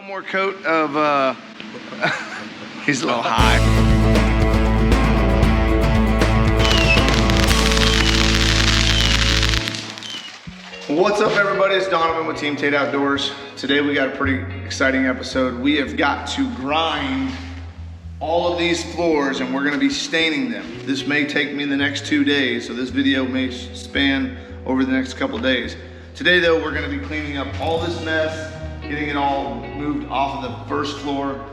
more coat of, he's a little high. What's up, everybody? It's Donovan with Team Tate Outdoors. Today we got a pretty exciting episode. We have got to grind all of these floors and we're gonna be staining them. This may take me the next 2 days, so this video may span over the next couple days. Today though, we're gonna be cleaning up all this mess, getting it all moved off of the first floor,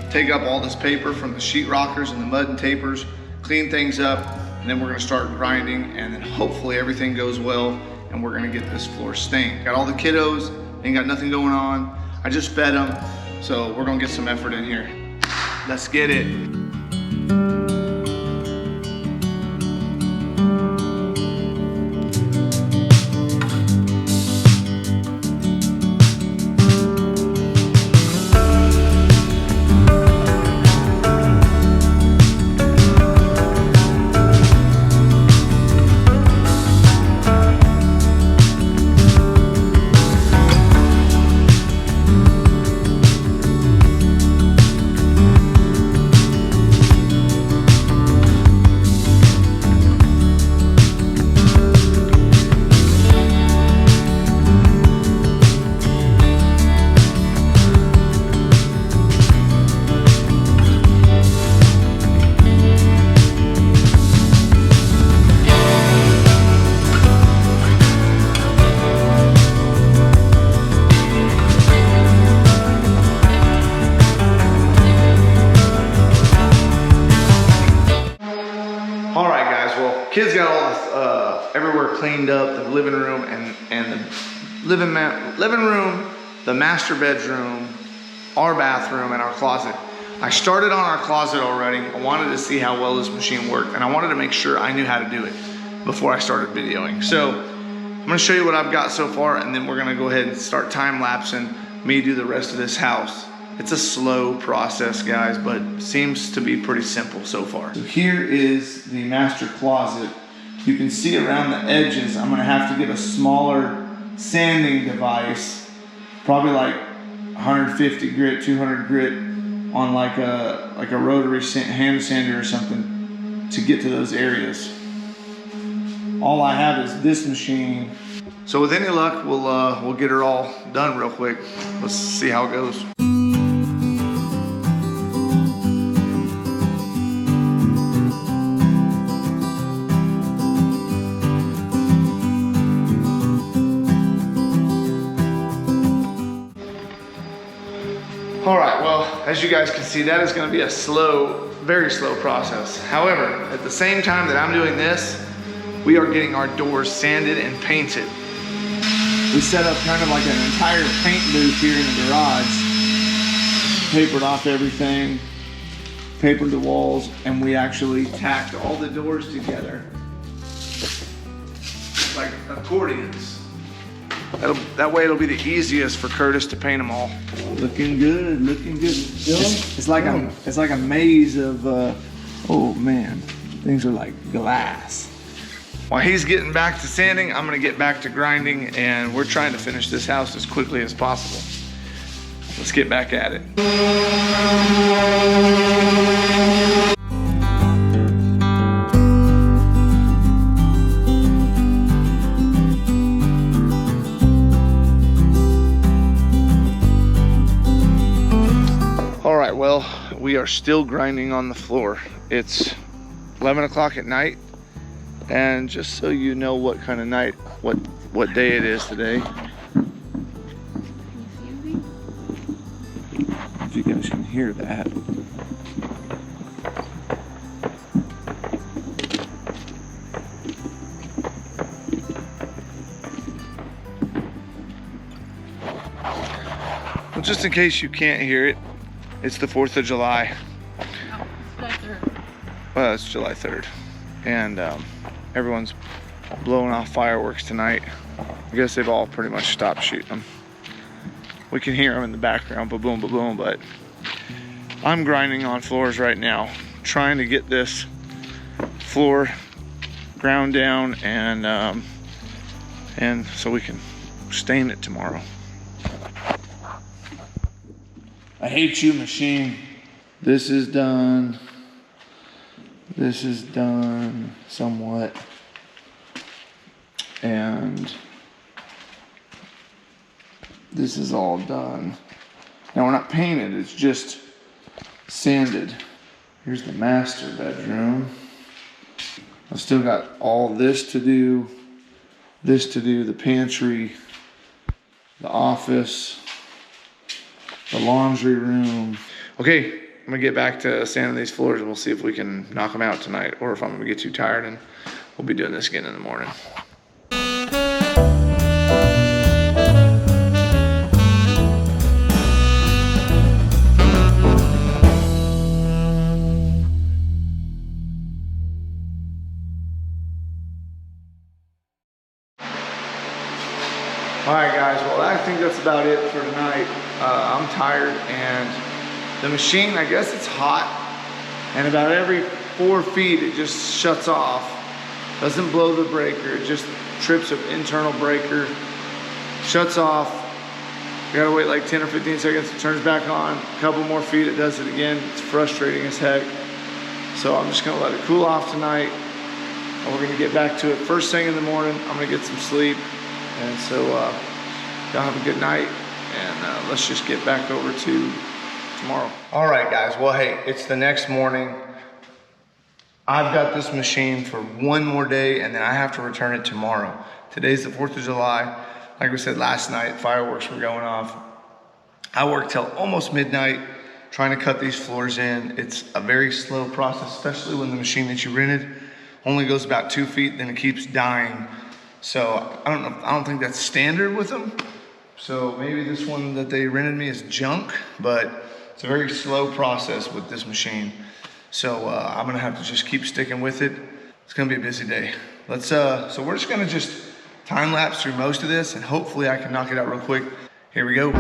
take up all this paper from the sheetrockers and the mud and tapers, clean things up, and then we're gonna start grinding, and then hopefully everything goes well and we're gonna get this floor stained. Got all the kiddos, ain't got nothing going on. I just fed them, so we're gonna get some effort in here. Let's get it. All right, guys, well, kids got all this, everywhere cleaned up, the living room and the living room, the master bedroom, our bathroom, and our closet. I started on our closet already. I wanted to see how well this machine worked, and I wanted to make sure I knew how to do it before I started videoing. So I'm gonna show you what I've got so far, and then we're gonna go ahead and start time-lapsing me do the rest of this house. It's a slow process, guys, but seems to be pretty simple so far. So here is the master closet. You can see around the edges, I'm gonna have to get a smaller sanding device, probably like 150 grit, 200 grit on like a rotary hand sander or something to get to those areas. All I have is this machine. So with any luck, we'll get her all done real quick. Let's see how it goes. All right, well, as you guys can see, that is gonna be a slow, very slow process. However, at the same time that I'm doing this, we are getting our doors sanded and painted. We set up kind of like an entire paint booth here in the garage, papered off everything, papered the walls, and we actually tacked all the doors together like accordions. That way it'll be the easiest for Curtis to paint them all. Looking good, looking good. It's like a maze of, oh man, things are like glass. While he's getting back to sanding, I'm gonna get back to grinding, and we're trying to finish this house as quickly as possible. Let's get back at it. Well, we are still grinding on the floor. It's 11 o'clock at night, and just so you know what kind of night, what day it is today. If you guys can hear that. Well, just in case you can't hear it, it's the 4th of July. No, July 3rd. Well, it's July 3rd. And everyone's blowing off fireworks tonight. I guess they've all pretty much stopped shooting them. We can hear them in the background, ba-boom, ba-boom, but I'm grinding on floors right now, trying to get this floor ground down and so we can stain it tomorrow. I hate you, machine. This is done. This is done somewhat. And this is all done. Now we're not painted, it's just sanded. Here's the master bedroom. I've still got all this to do, the pantry, the office, the laundry room. Okay, I'm gonna get back to sanding these floors and we'll see if we can knock them out tonight or if I'm gonna get too tired and we'll be doing this again in the morning. All right, guys, well, I think that's about it for tonight. I'm tired, and the machine, I guess it's hot, and about every 4 feet, it just shuts off. Doesn't blow the breaker, it just trips an internal breaker, shuts off. You gotta wait like 10 or 15 seconds, it turns back on. A couple more feet, it does it again. It's frustrating as heck. So I'm just gonna let it cool off tonight, and we're gonna get back to it first thing in the morning. I'm gonna get some sleep. And so y'all have a good night, and let's just get back over to tomorrow. All right, guys, well, hey, it's the next morning. I've got this machine for one more day, and then I have to return it tomorrow. Today's the 4th of July. Like we said last night, fireworks were going off. I worked till almost midnight trying to cut these floors in. It's a very slow process, especially when the machine that you rented only goes about 2 feet, then it keeps dying. So I don't know, I don't think that's standard with them. So maybe this one that they rented me is junk, but it's a very slow process with this machine. So I'm gonna have to just keep sticking with it. It's gonna be a busy day. So we're just gonna time lapse through most of this, and hopefully I can knock it out real quick. Here we go.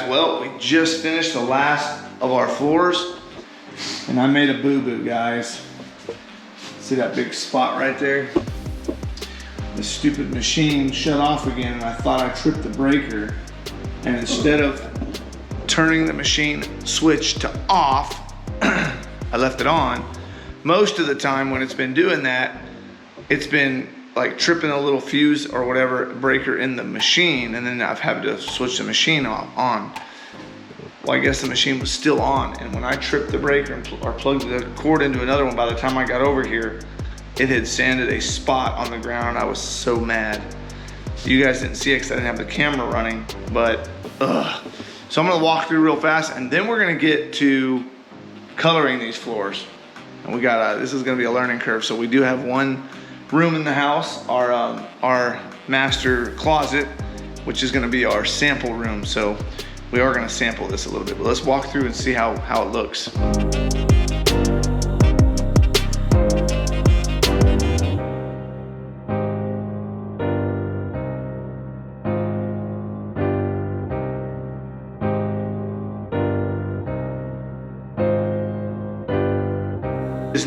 Well, we just finished the last of our floors, and I made a boo-boo, guys. See that big spot right there? The stupid machine shut off again, and I thought I tripped the breaker. And instead of turning the machine switch to off, I left it on. Most of the time when it's been doing that, it's been like tripping a little fuse or whatever breaker in the machine, and then I've had to switch the machine on. Well, I guess the machine was still on, and when I tripped the breaker or plugged the cord into another one, by the time I got over here, it had sanded a spot on the ground. I was so mad. You guys didn't see it because I didn't have the camera running, but So I'm gonna walk through real fast, and then we're gonna get to coloring these floors. And we got this is gonna be a learning curve. So we do have one room in the house, our master closet, which is gonna be our sample room. So we are gonna sample this a little bit, but let's walk through and see how it looks.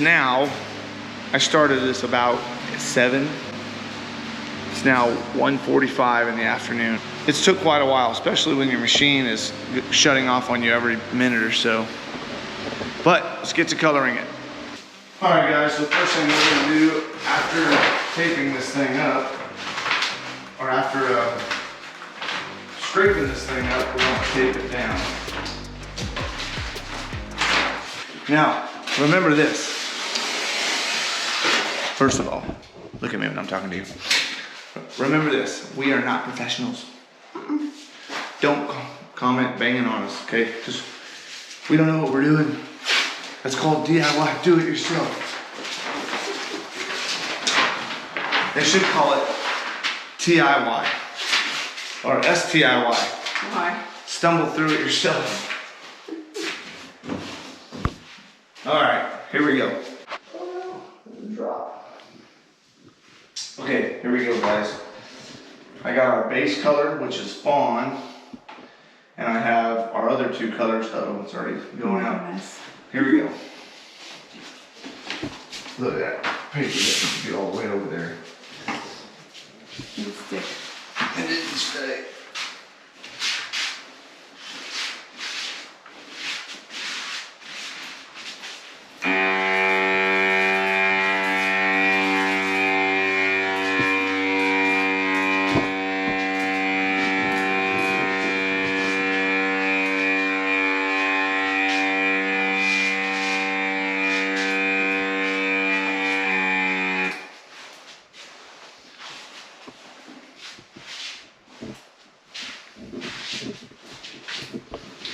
Now, I started this about 7. It's now 1:45 in the afternoon. It's took quite a while, especially when your machine is shutting off on you every minute or so. But let's get to coloring it. All right, guys, so the first thing we're gonna do after taping this thing up, or after scraping this thing up, we're gonna tape it down. Now, remember this. First of all, look at me when I'm talking to you. Remember this, we are not professionals. Don't comment banging on us, okay? Because we don't know what we're doing. That's called DIY, do it yourself. They should call it TIY or STIY. Why? Stumble through it yourself. All right, here we go. Drop. Okay, here we go, guys. I got our base color, which is fawn, and I have our other two colors. Oh, it's already going out. Here we go. Look at that paper that needs to get all the way over there. It'll stick. It didn't stay.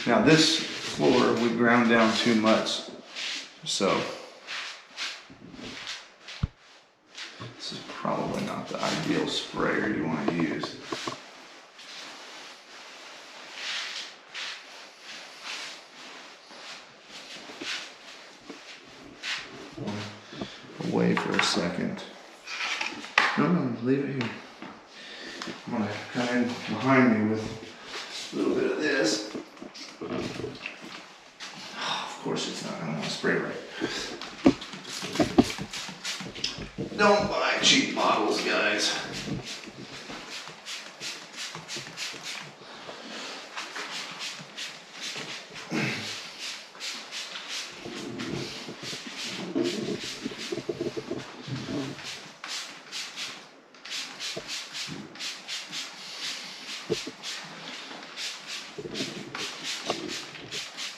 Now this floor we ground down too much, so this is probably not the ideal sprayer you want to use. Away for a second. No, leave it here. I'm gonna come in behind me with a little bit of this. Of course it's not, I don't want to spray right. Don't buy cheap bottles, guys.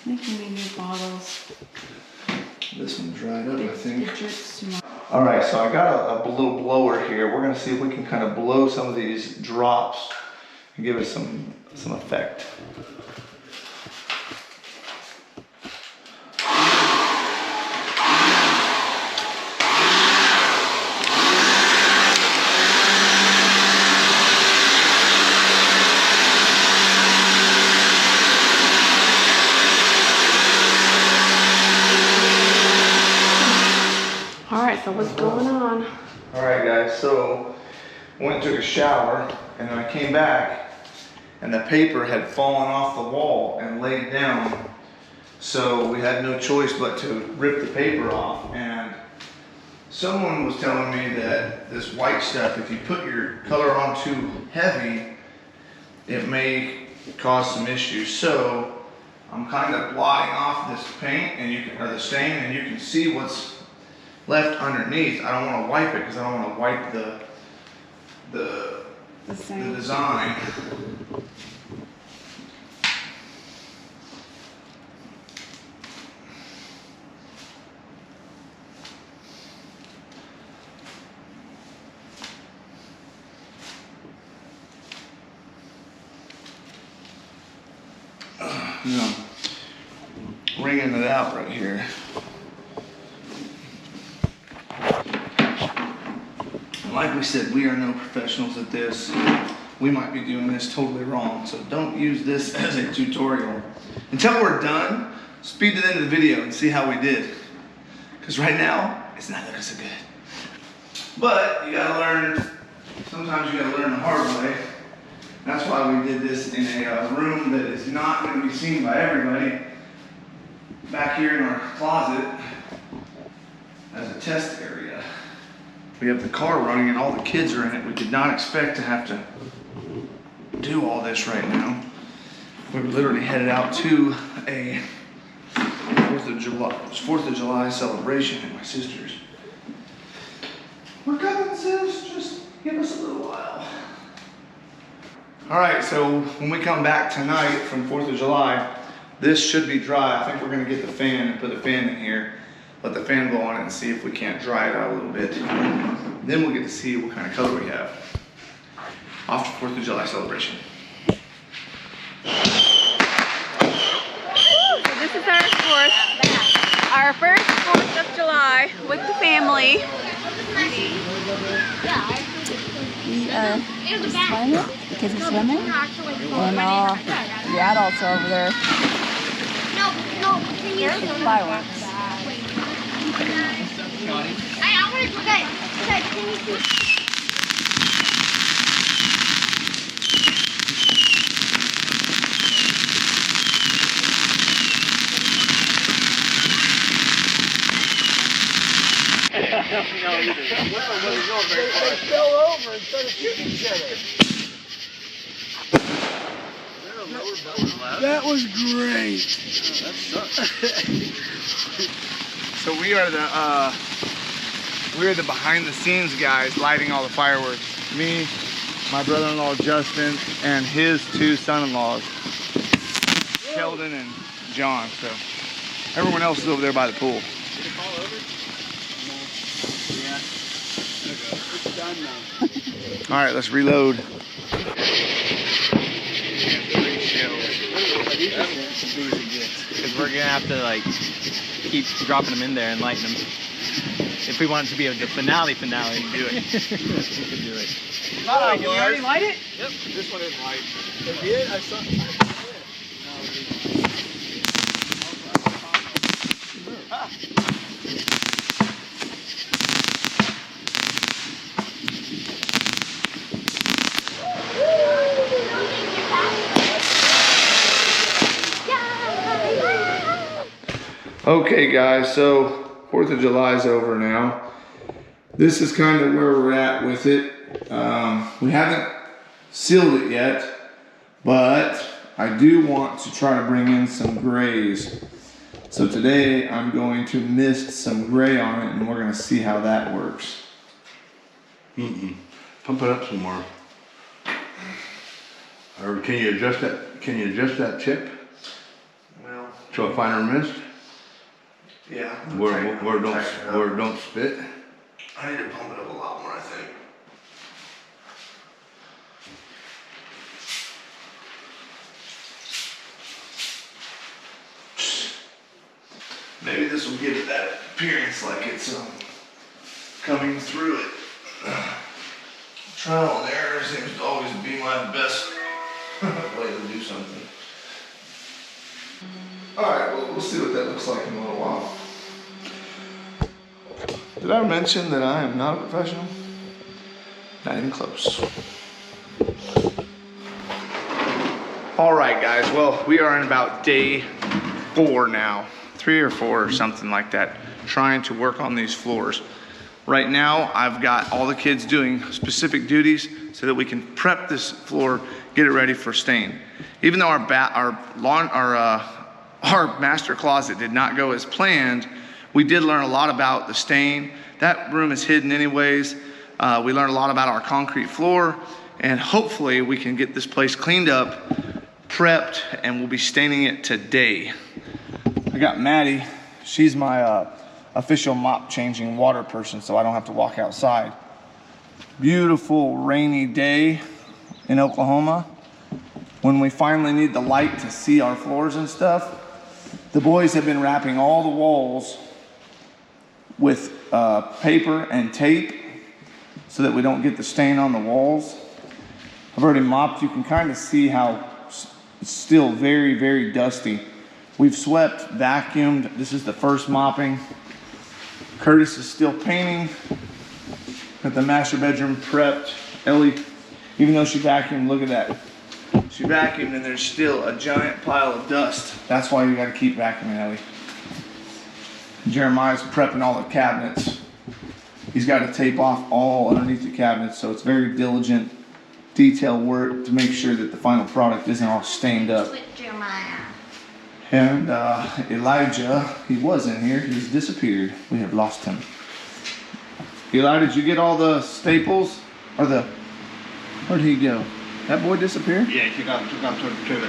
Making me new bottles. This one dried up, I think. It drips too much. All right, so I got a little blower here. We're gonna see if we can kind of blow some of these drops and give it some effect. Alright, so what's going on? All right, guys, so I went and took a shower, and then I came back, and the paper had fallen off the wall and laid down. So we had no choice but to rip the paper off. And someone was telling me that this white stuff, if you put your color on too heavy, it may cause some issues. So I'm kind of blotting off this paint, and you can, or the stain, and you can see what's left underneath. I don't want to wipe it because I don't want to wipe the design. No, wringing it out right here. Like we said, we are no professionals at this. We might be doing this totally wrong, so don't use this as a tutorial. Until we're done, speed to the end of the video and see how we did. Because right now, it's not looking so good. But you gotta learn, sometimes you gotta learn the hard way. That's why we did this in a room that is not gonna be seen by everybody. Back here in our closet as a test area. We have the car running and all the kids are in it. We did not expect to have to do all this right now. We were literally headed out to a 4th of July celebration at my sister's. We're coming, sis, just give us a little while. All right, so when we come back tonight from 4th of July, this should be dry. I think we're gonna get the fan and put the fan in here. Let the fan blow on it and see if we can't dry it out a little bit. Then we'll get to see what kind of color we have. Off to 4th of July celebration. So this is our first 4th of July with the family. We are just swimming. The kids are swimming. And the adults are over there. Fireworks. I want to guys, can you That was great. So we are the behind the scenes guys lighting all the fireworks. Me, my brother-in-law Justin, and his two son-in-laws, Sheldon and John. So everyone else is over there by the pool. All right, let's reload. Because we're gonna have to like keep dropping them in there and lighting them. If we want it to be the finale, we can do it. We can do it. Did we already light it? Yep. This one isn't light. They did? I saw. Okay guys, so 4th of July is over now. This is kind of where we're at with it. We haven't sealed it yet, but I do want to try to bring in some grays. So today I'm going to mist some gray on it and we're gonna see how that works. Pump it up some more. Or can you adjust that? Can you adjust that tip Well, to a finer mist yeah. where it don't spit? I need to pump it up a lot more, I think. Maybe this will give it that appearance like it's coming through it. Trial and error seems to always be my best way to do something. Alright, well, we'll see what that looks like in a little while. Did I mention that I am not a professional? Not even close. Alright guys, well, we are in about day 4 now. 3 or 4 or something like that, trying to work on these floors. Right now, I've got all the kids doing specific duties so that we can prep this floor, get it ready for stain. Even though our master closet did not go as planned, we did learn a lot about the stain. That room is hidden anyways. We learned a lot about our concrete floor, and hopefully we can get this place cleaned up, prepped, and we'll be staining it today. I got Maddie. She's my official mop changing water person, so I don't have to walk outside. Beautiful rainy day in Oklahoma. When we finally need the light to see our floors and stuff, the boys have been wrapping all the walls with paper and tape so that we don't get the stain on the walls. I've already mopped. You can kind of see how it's still very, very dusty. We've swept, vacuumed. This is the first mopping. Curtis is still painting. Got the master bedroom prepped. Ellie, even though she vacuumed, look at that. She vacuumed and there's still a giant pile of dust. That's why you gotta keep vacuuming, Ellie. Jeremiah's prepping all the cabinets. He's got to tape off all underneath the cabinets, so it's very diligent, detailed work to make sure that the final product isn't all stained up. And Elijah, he was in here, he's disappeared. We have lost him. Eli, did you get all the staples? Or where'd he go? That boy disappeared? Yeah, took off to the trailer.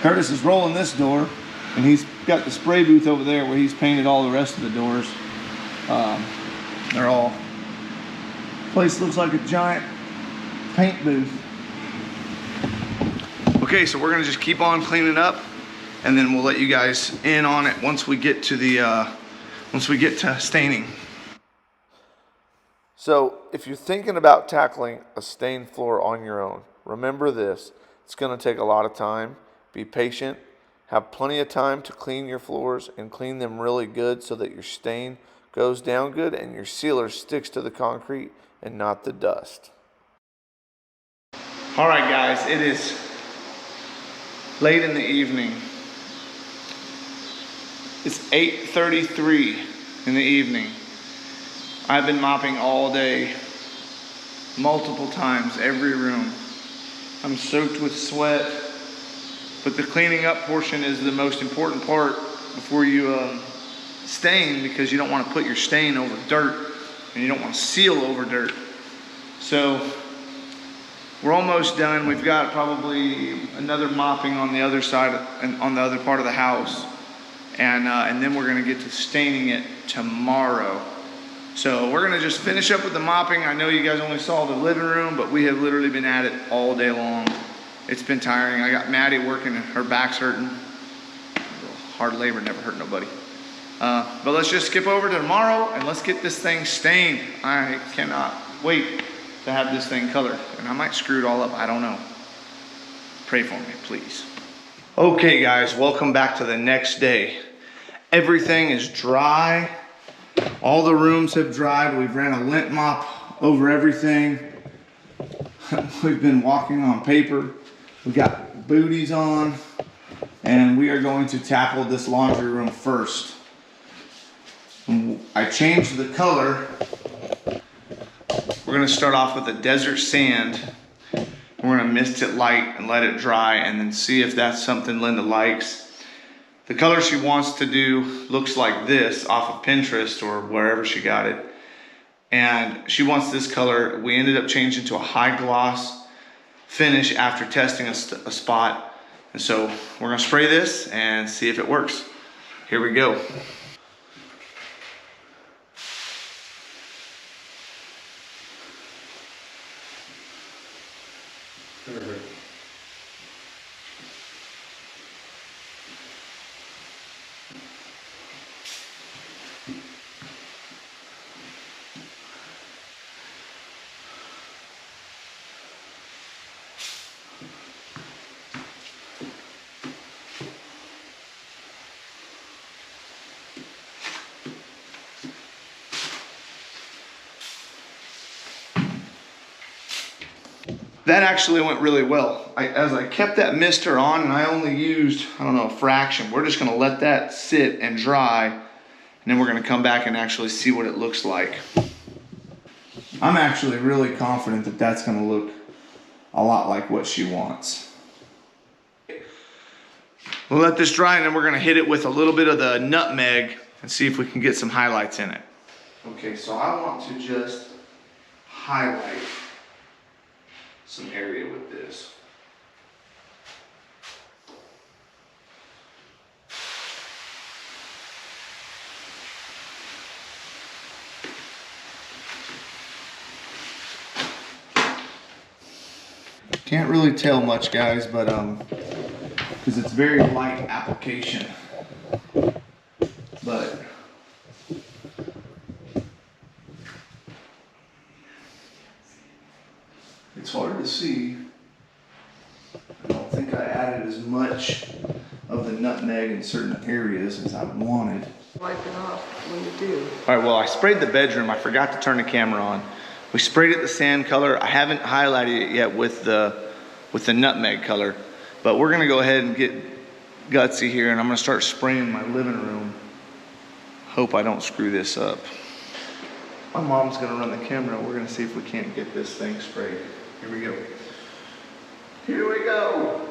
Curtis is rolling this door, and he's got the spray booth over there where he's painted all the rest of the doors. They're all, place looks like a giant paint booth. Okay, so we're gonna just keep on cleaning up, and then we'll let you guys in on it once we get to the staining. So if you're thinking about tackling a stained floor on your own, remember this: it's gonna take a lot of time. Be patient, Have plenty of time to clean your floors and clean them really good so that your stain goes down good and your sealer sticks to the concrete and not the dust. All right, guys, it is late in the evening. It's 8:33 in the evening. I've been mopping all day, multiple times, every room. I'm soaked with sweat, but the cleaning up portion is the most important part before you stain, because you don't want to put your stain over dirt and you don't want to seal over dirt. So we're almost done. We've got probably another mopping on the other side and on the other part of the house. And then we're gonna get to staining it tomorrow. So we're gonna just finish up with the mopping. I know you guys only saw the living room, but we have literally been at it all day long. It's been tiring. I got Maddie working, her back's hurting. Hard labor never hurt nobody. But let's just skip over to tomorrow and let's get this thing stained. I cannot wait to have this thing colored. And I might screw it all up, I don't know. Pray for me, please. Okay guys, welcome back to the next day. Everything is dry. All the rooms have dried. We've ran a lint mop over everything. We've been walking on paper. We've got booties on. And we are going to tackle this laundry room first. I changed the color. We're gonna start off with a desert sand. We're gonna mist it light and let it dry and then see if that's something Linda likes. The color she wants to do looks like this off of Pinterest or wherever she got it. And she wants this color. We ended up changing to a high gloss finish after testing a spot. And so we're gonna spray this and see if it works. Here we go. That actually went really well. As I kept that mister on and I only used, I don't know, a fraction. We're just gonna let that sit and dry and then we're gonna come back and actually see what it looks like. I'm actually really confident that that's gonna look a lot like what she wants. We'll let this dry and then we're gonna hit it with a little bit of the nutmeg and see if we can get some highlights in it. Okay, so I want to just highlight some area with this. Can't really tell much, guys, but because it's very light application, but it's hard to see. I don't think I added as much of the nutmeg in certain areas as I wanted. Wipe it off when you do. All right, well, I sprayed the bedroom. I forgot to turn the camera on. We sprayed it the sand color. I haven't highlighted it yet with the nutmeg color, but we're gonna go ahead and get gutsy here and I'm gonna start spraying my living room. Hope I don't screw this up. My mom's gonna run the camera. We're gonna see if we can't get this thing sprayed. Here we go. Here we go.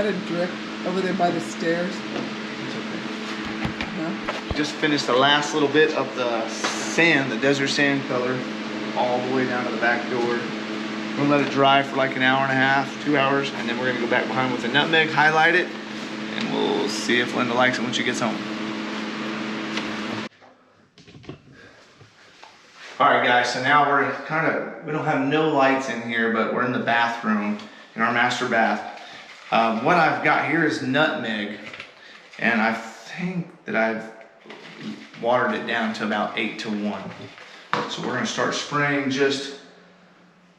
that a drip over there by the stairs? No? Just finished the last little bit of the sand, the desert sand color, all the way down to the back door. We're gonna let it dry for like an hour and a half, 2 hours, and then we're gonna go back behind with the nutmeg, highlight it, and we'll see if Linda likes it when she gets home. All right, guys, so now we're we don't have no lights in here, but we're in the bathroom, in our master bath. What I've got here is nutmeg, and I think that I've watered it down to about 8-to-1. So we're gonna start spraying just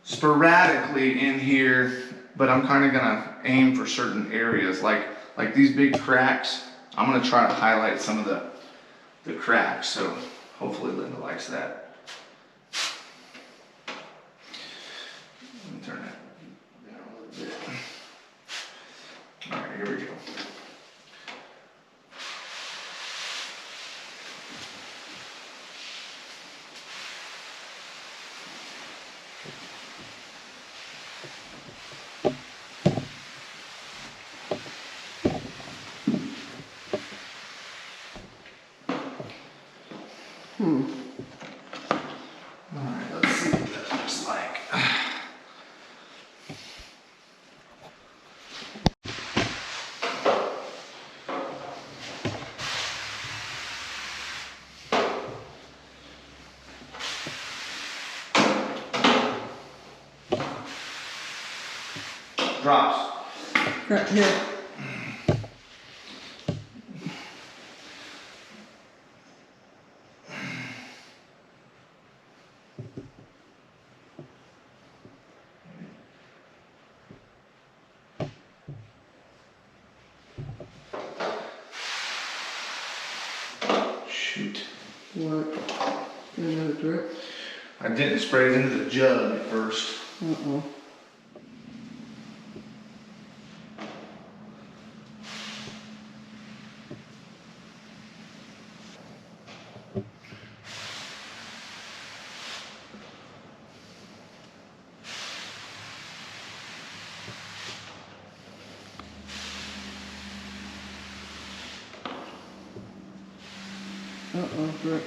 sporadically in here, but I'm kind of gonna aim for certain areas, like these big cracks. I'm gonna try to highlight some of the cracks, so hopefully Linda likes that. Let me turn that down a little bit. All right, here we go. All right, let's see what that looks like. Drops. Right here. Shoot. What? Another drip? I didn't spray it into the jug at first. Uh-oh. Uh-oh, drip.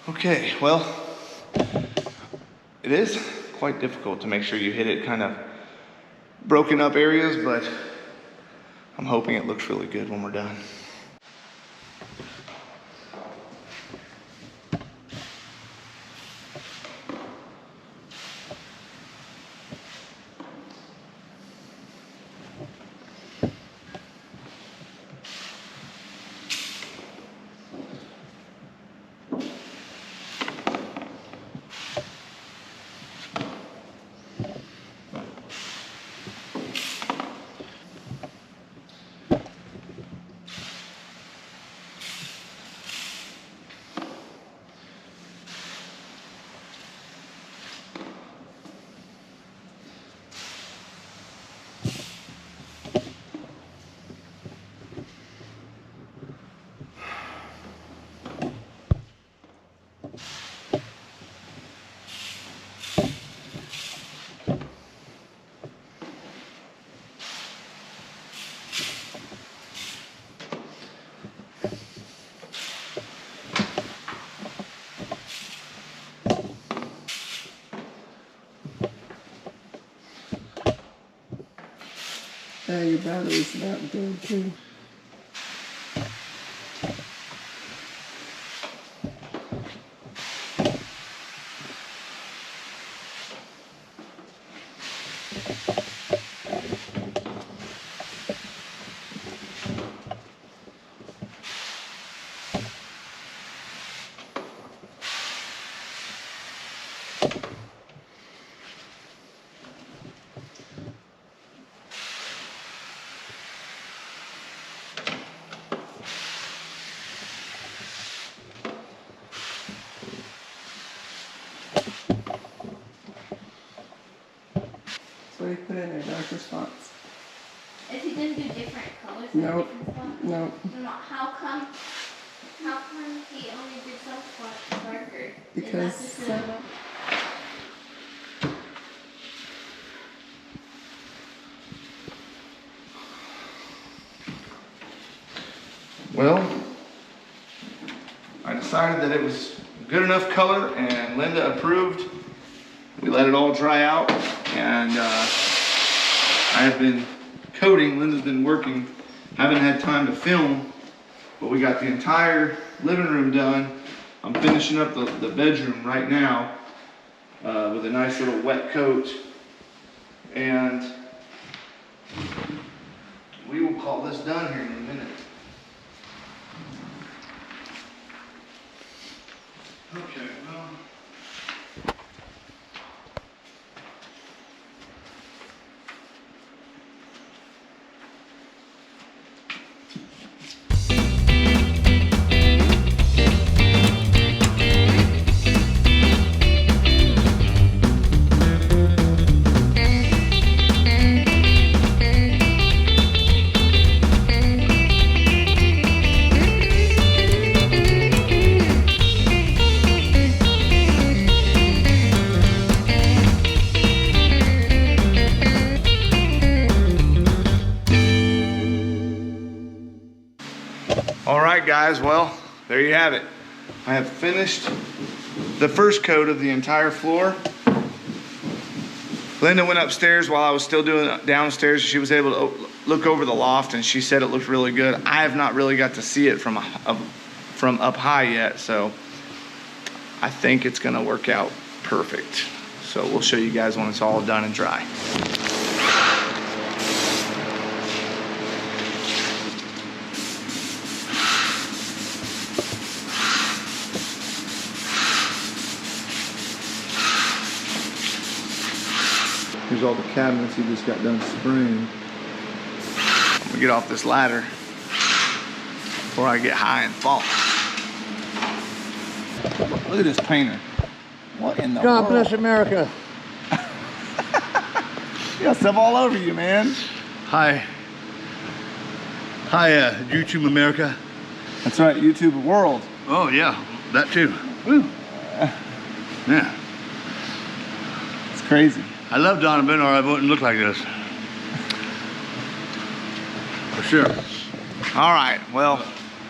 Okay, well, it is quite difficult to make sure you hit it kind of broken up areas, but I'm hoping it looks really good when we're done. Yeah, your battery's about dead too. So you put in your darker spots. Is he gonna do different colors? Nope. And different spots? No, No. How come he only did some spots darker? because Is that just a- Well, I decided that it was good enough color and Linda approved. We let it all dry out and I have been coating. Linda's been working. Haven't had time to film, but we got the entire living room done. I'm finishing up the bedroom right now with a nice little wet coat. And we will call this done here in a minute. Okay, well. All right, guys, well, there you have it. I have finished the first coat of the entire floor. Linda went upstairs while I was still doing it downstairs. She was able to look over the loft and she said it looked really good. I have not really got to see it from up high yet, so I think it's gonna work out perfect. So we'll show you guys when it's all done and dry. Here's all the cabinets he just got done spraying. I'm gonna get off this ladder before I get high and fall. Look at this painter. What in the world? God bless America. You got stuff all over you, man. Hi, YouTube America. That's right, YouTube world. Oh yeah, that too. Woo. Yeah, It's crazy. I love Donovan, or I wouldn't look like this. For sure. All right, well,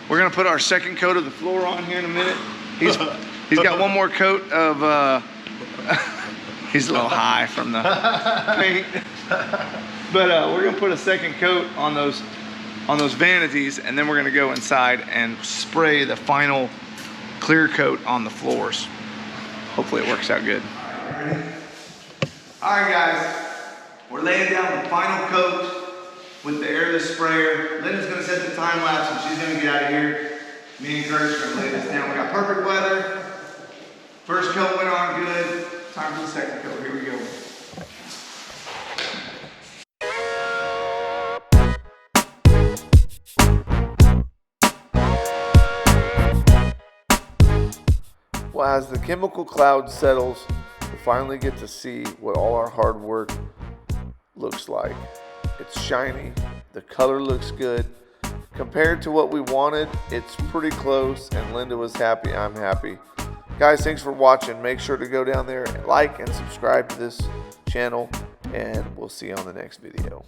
we're gonna put our second coat of the floor on here in a minute. He's got one more coat of, he's a little high from the paint. But we're gonna put a second coat on those vanities, and then we're gonna go inside and spray the final clear coat on the floors. Hopefully it works out good. All right, guys, we're laying down the final coat with the airless sprayer. Linda's gonna set the time lapse and she's gonna get out of here. Me and Kurt's gonna lay this down. We got perfect weather. First coat went on good. Time for the second coat. Here we go. Well, as the chemical cloud settles, we finally get to see what all our hard work looks like. It's shiny, the color looks good. Compared to what we wanted, it's pretty close, and Linda was happy, I'm happy. Guys, thanks for watching. Make sure to go down there and like and subscribe to this channel, and we'll see you on the next video.